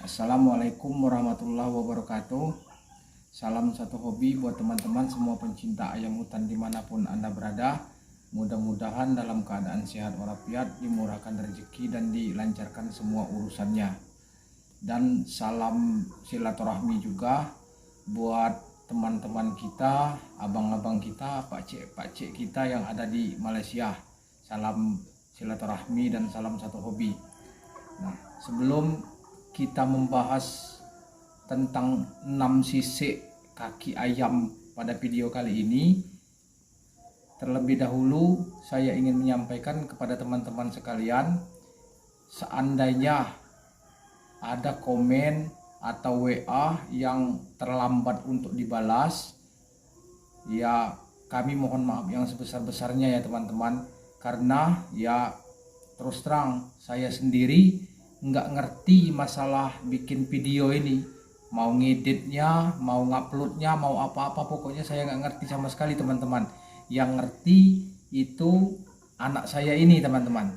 Assalamualaikum warahmatullahi wabarakatuh. Salam satu hobi buat teman-teman semua pencinta ayam hutan dimanapun Anda berada. Mudah-mudahan dalam keadaan sehat walafiat, dimurahkan rezeki dan dilancarkan semua urusannya. Dan salam silaturahmi juga buat teman-teman kita, abang-abang kita, pakcik kita yang ada di Malaysia. Salam silaturahmi dan salam satu hobi. Nah, sebelum kita membahas tentang 6 sisik kaki ayam pada video kali ini, terlebih dahulu saya ingin menyampaikan kepada teman-teman sekalian, seandainya ada komen atau WA yang terlambat untuk dibalas, ya kami mohon maaf yang sebesar-besarnya ya teman-teman, karena ya terus terang saya sendiri nggak ngerti masalah bikin video ini, mau ngeditnya, mau nguploadnya, mau apa-apa, pokoknya saya nggak ngerti sama sekali teman-teman. Yang ngerti itu anak saya ini teman-teman,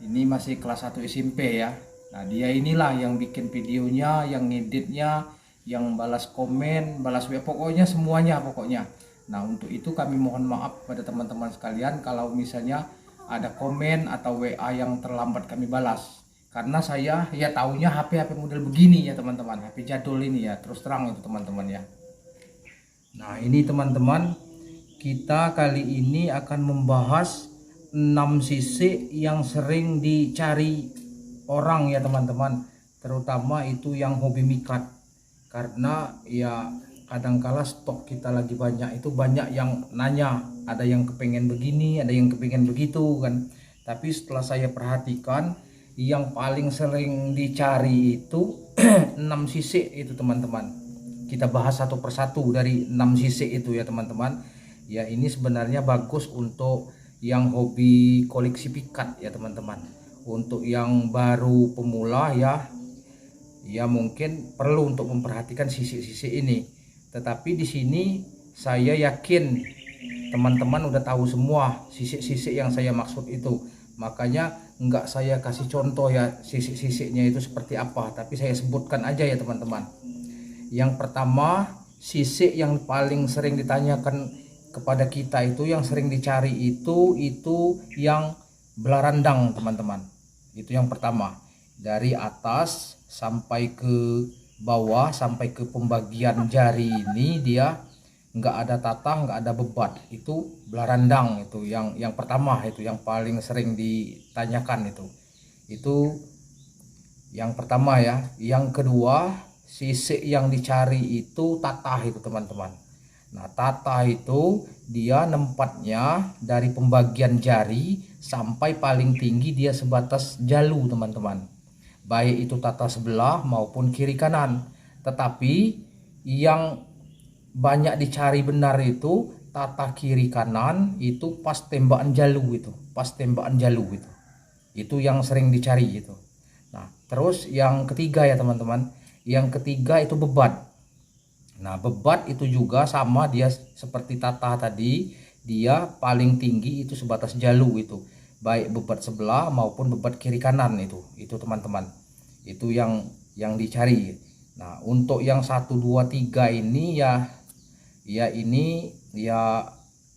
ini masih kelas 1 SMP ya. Nah dia inilah yang bikin videonya, yang ngeditnya, yang balas komen, balas WA, pokoknya semuanya pokoknya. Nah untuk itu kami mohon maaf pada teman-teman sekalian kalau misalnya ada komen atau WA yang terlambat kami balas, karena saya ya taunya HP model begini ya teman-teman, HP jadul ini ya, terus terang itu teman-teman ya. Nah ini teman-teman, kita kali ini akan membahas 6 sisik yang sering dicari orang ya teman-teman, terutama itu yang hobi mikat. Karena ya kadangkala stok kita lagi banyak, itu banyak yang nanya, ada yang kepengen begini, ada yang kepengen begitu kan. Tapi setelah saya perhatikan, yang paling sering dicari itu 6 sisik itu teman-teman. Kita bahas satu persatu dari 6 sisik itu ya teman-teman. Ya ini sebenarnya bagus untuk yang hobi koleksi pikat ya teman-teman. Untuk yang baru pemula ya mungkin perlu untuk memperhatikan sisik-sisik ini. Tetapi di sini saya yakin teman-teman udah tahu semua sisik-sisik yang saya maksud itu. Makanya enggak saya kasih contoh ya sisik-sisiknya itu seperti apa, tapi saya sebutkan aja ya teman-teman. Yang pertama, sisik yang paling sering ditanyakan kepada kita itu, yang sering dicari itu yang belarandang teman-teman. Itu yang pertama, dari atas sampai ke bawah sampai ke pembagian jari ini dia nggak ada tatah, nggak ada bebat, itu belarandang. Itu yang pertama, itu yang paling sering ditanyakan, itu yang pertama ya. Yang kedua, sisik yang dicari itu tatah itu teman-teman. Nah tatah itu dia nempatnya dari pembagian jari sampai paling tinggi dia sebatas jalu teman-teman, baik itu tatah sebelah maupun kiri kanan. Tetapi yang banyak dicari benar itu tatah kiri kanan, itu pas tembakan jalu, itu yang sering dicari itu. Nah terus yang ketiga ya teman-teman, yang ketiga itu bebat. Nah bebat itu juga sama, dia seperti tatah tadi, dia paling tinggi itu sebatas jalu, itu baik bebat sebelah maupun bebat kiri kanan, itu teman-teman, itu yang dicari. Nah untuk yang 1 2 3 ini ini ya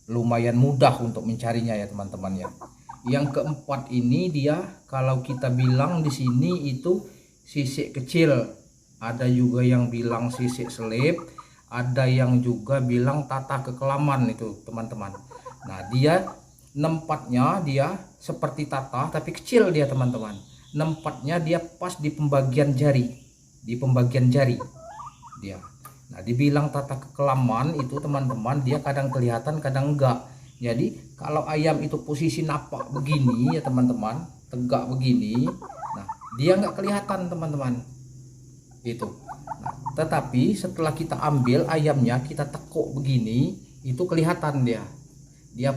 lumayan mudah untuk mencarinya ya teman-teman ya. Yang keempat ini dia kalau kita bilang di sini itu sisik kecil, ada juga yang bilang sisik selip, ada yang juga bilang tatah kekelaman itu teman-teman. Nah dia nempatnya dia seperti tatah tapi kecil dia teman-teman. Nempatnya dia pas di pembagian jari, dia. Nah dibilang tatah kekelaman itu teman-teman, dia kadang kelihatan kadang enggak. Jadi kalau ayam itu posisi napak begini ya teman-teman, tegak begini, nah dia enggak kelihatan teman-teman itu. Nah, tetapi setelah kita ambil ayamnya, kita tekuk begini, itu kelihatan dia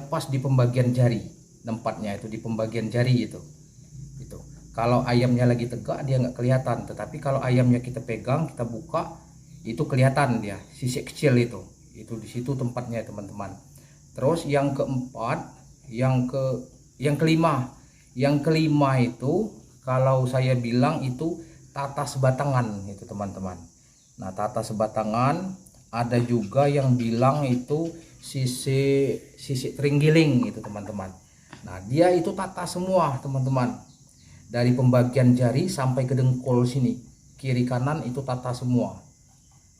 pas di pembagian jari, tempatnya itu di pembagian jari itu. Kalau ayamnya lagi tegak dia nggak kelihatan, tetapi kalau ayamnya kita pegang, kita buka, itu kelihatan dia sisik kecil itu di situ tempatnya teman-teman. Terus yang keempat, yang kelima itu kalau saya bilang itu tata sebatangan itu teman-teman. Nah, tata sebatangan, ada juga yang bilang itu sisi terenggiling itu teman-teman. Nah, dia itu tata semua teman-teman, dari pembagian jari sampai ke dengkul sini, kiri kanan itu tata semua.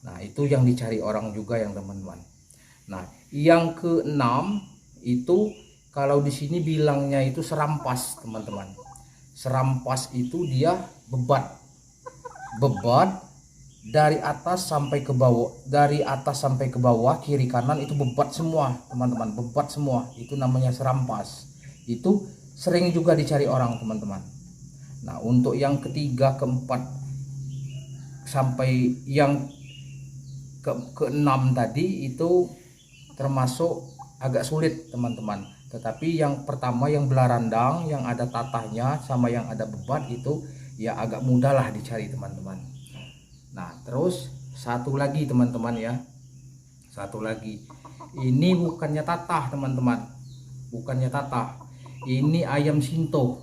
Nah, itu yang dicari orang juga yang teman-teman. Nah, yang keenam itu kalau di sini bilangnya itu serampas teman-teman. Serampas itu dia bebat dari atas sampai ke bawah, kiri kanan itu bebat semua teman-teman, bebat semua, itu namanya serampas. Itu sering juga dicari orang teman-teman. Nah, untuk yang ketiga, keempat sampai yang keenam tadi itu termasuk agak sulit teman-teman. Tetapi yang pertama, yang belarandang, yang ada tatahnya sama yang ada bebat, itu ya agak mudah lah dicari teman-teman. Nah, terus satu lagi teman-teman ya, satu lagi, ini bukannya tatah teman-teman, bukannya tatah, ini ayam sinto.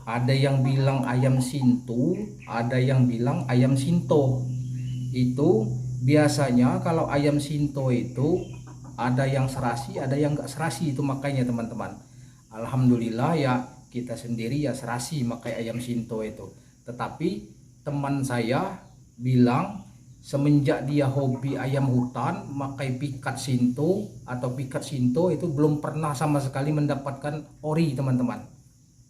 Ada yang bilang ayam sintu, ada yang bilang ayam sinto. Itu biasanya kalau ayam sinto itu ada yang serasi, ada yang enggak serasi, itu makanya teman-teman. Alhamdulillah ya, kita sendiri ya serasi makai ayam sinto itu. Tetapi teman saya bilang semenjak dia hobi ayam hutan makai pikat sinto atau pikat sinto itu belum pernah sama sekali mendapatkan ori teman-teman.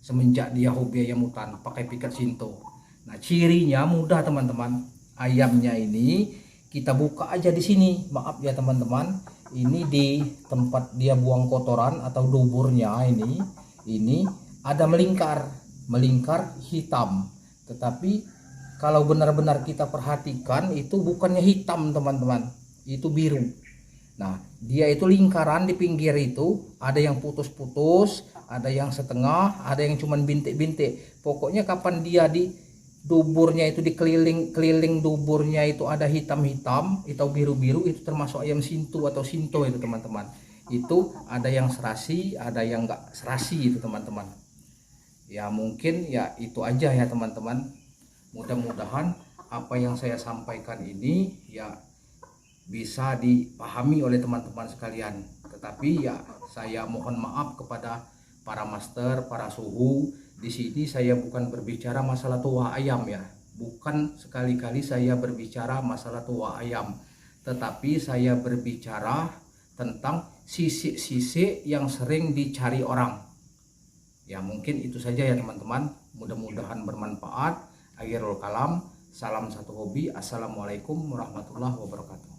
Semenjak dia hobi ayam hutan pakai pikat sinto. Nah, cirinya mudah teman-teman. Ayamnya ini kita buka aja di sini. Maaf ya teman-teman. Ini di tempat dia buang kotoran atau duburnya ini ada melingkar hitam. Tetapi kalau benar-benar kita perhatikan itu bukannya hitam teman-teman, itu biru. Nah, dia itu lingkaran di pinggir itu, ada yang putus-putus, ada yang setengah, ada yang cuman bintik-bintik. Pokoknya kapan dia di duburnya itu, di keliling duburnya itu ada hitam-hitam atau biru-biru, itu termasuk ayam sintu atau sinto itu teman-teman. Itu ada yang serasi, ada yang enggak serasi itu teman-teman. Ya mungkin ya itu aja ya teman-teman. Mudah-mudahan apa yang saya sampaikan ini ya bisa dipahami oleh teman-teman sekalian. Tetapi ya saya mohon maaf kepada para master, para suhu. Di sini saya bukan berbicara masalah tuah ayam ya. Bukan sekali-kali saya berbicara masalah tuah ayam. Tetapi saya berbicara tentang sisi-sisi yang sering dicari orang. Ya mungkin itu saja ya teman-teman. Mudah-mudahan bermanfaat. Akhirul kalam, salam satu hobi. Assalamualaikum warahmatullahi wabarakatuh.